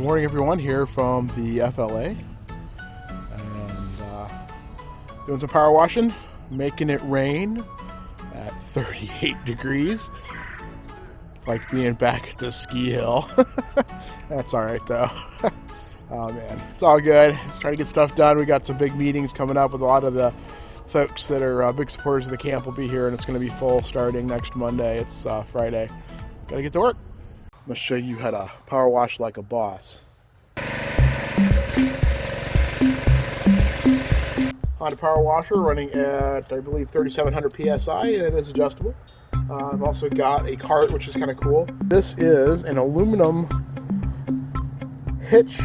Good morning, everyone, here from the FLA, and doing some power washing, making it rain at 38 degrees. It's like being back at the ski hill. That's all right though. Oh man, it's all good. Just trying to get stuff done. We got some big meetings coming up with a lot of the folks that are big supporters of the camp will be here, and it's going to be full starting next Monday. It's Friday. Gotta get to work. I'm going to show you how to power wash like a boss. Honda power washer running at, I believe, 3,700 PSI, and it is adjustable. I've also got a cart, which is kind of cool. This is an aluminum hitch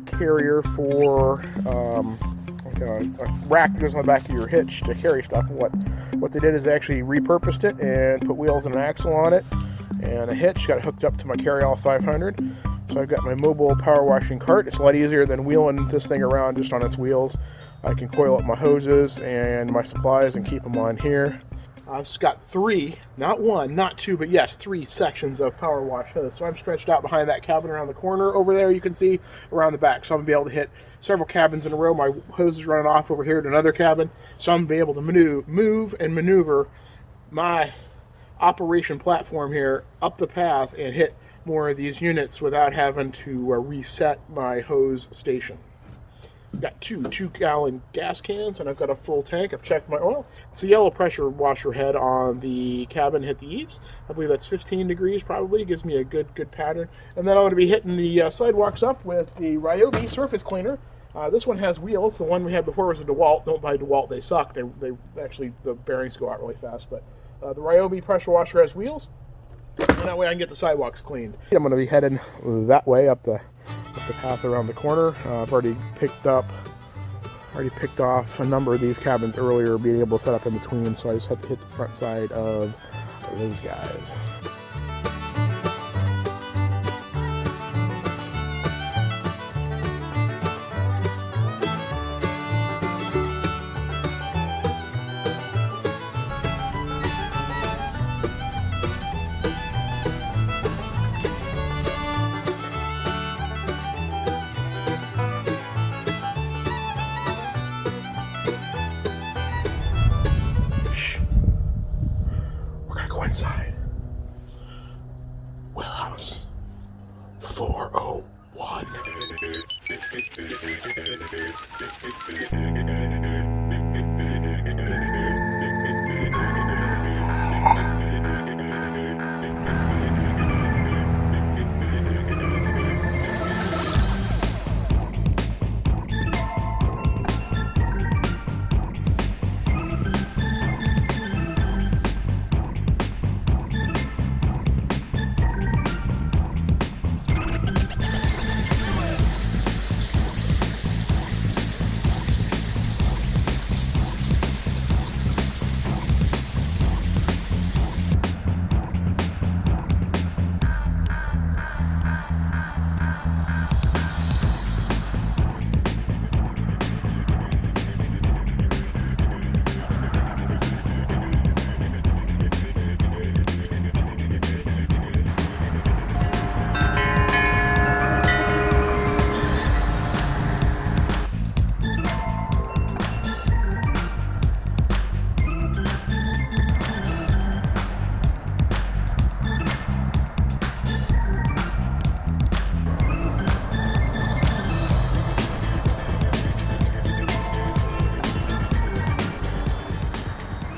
carrier for like a rack that goes on the back of your hitch to carry stuff. What they did is they actually repurposed it and put wheels and an axle on it, and a hitch. Got it hooked up to my Carryall 500. So I've got my mobile power washing cart. It's a lot easier than wheeling this thing around just on its wheels. I can coil up my hoses and my supplies and keep them on here. I've just got three, not one, not two, but yes, three sections of power wash hose. So I'm stretched out behind that cabin around the corner over there. You can see around the back. So I'm going to be able to hit several cabins in a row. My hose is running off over here to another cabin. So I'm going to be able to move and maneuver my operation platform here up the path and hit more of these units without having to reset my hose station. I've got two 2-gallon gas cans, and I've got a full tank. I've checked my oil. It's a yellow pressure washer head on the cabin hit the eaves. I believe that's 15 degrees probably. It gives me a good pattern. And then I'm going to be hitting the sidewalks up with the Ryobi surface cleaner. This one has wheels. The one we had before was a DeWalt. Don't buy DeWalt. They suck. They actually, the bearings go out really fast. But the Ryobi pressure washer has wheels. And that way I can get the sidewalks cleaned. I'm going to be heading that way up the path around the corner. I've already picked off a number of these cabins earlier, being able to set up in between, so I just have to hit the front side of those guys. Shh. We're gonna go inside. Warehouse 401.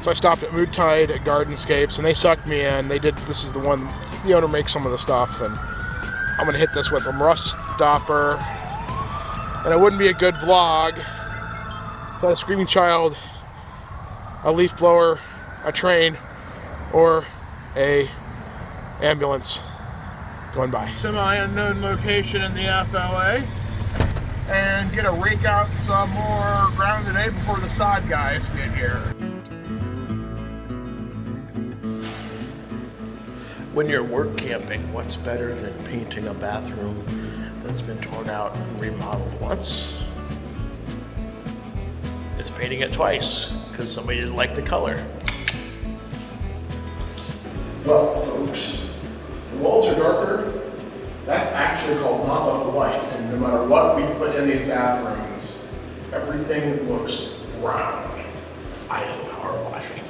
So I stopped at Mood Tide at Gardenscapes, and they sucked me in. This is the one, the owner makes some of the stuff, and I'm gonna hit this with a rust stopper. And it wouldn't be a good vlog without a screaming child, a leaf blower, a train, or a ambulance going by. Semi-unknown location in the FLA, and get to rake out some more ground today before the sod guys get here. When you're work camping, what's better than painting a bathroom that's been torn out and remodeled once? It's painting it twice because somebody didn't like the color. Well, folks, the walls are darker. That's actually called Navajo no matter what we put in these bathrooms, everything looks brown. I hate power washing.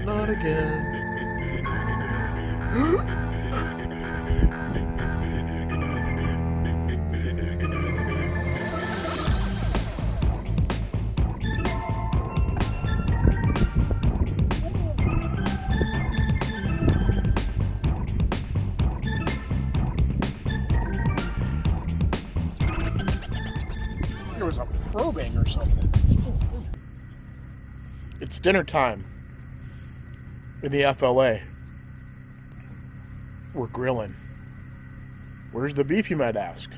Not again. There was a probing or something. It's dinner time in the FLA. We're grilling. Where's the beef, you might ask?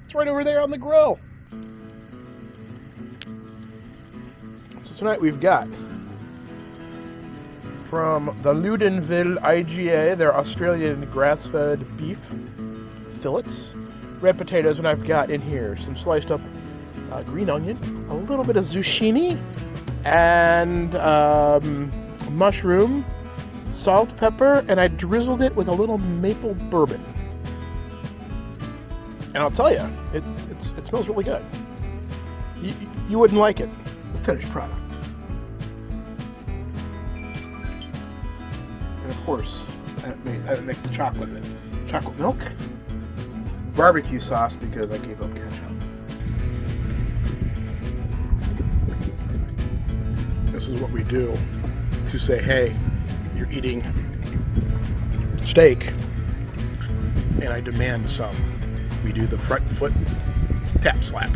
It's right over there on the grill. So tonight we've got from the Ludenville IGA, their Australian grass-fed beef fillets, red potatoes, and I've got in here some sliced up green onion, a little bit of zucchini, and mushroom, salt, pepper, and I drizzled it with a little maple bourbon. And I'll tell you, it smells really good. You wouldn't like it, the finished product. And of course, that makes the chocolate milk, barbecue sauce because I gave up ketchup. This is what we do to say, hey, you're eating steak, and I demand some. We do the front foot tap slap.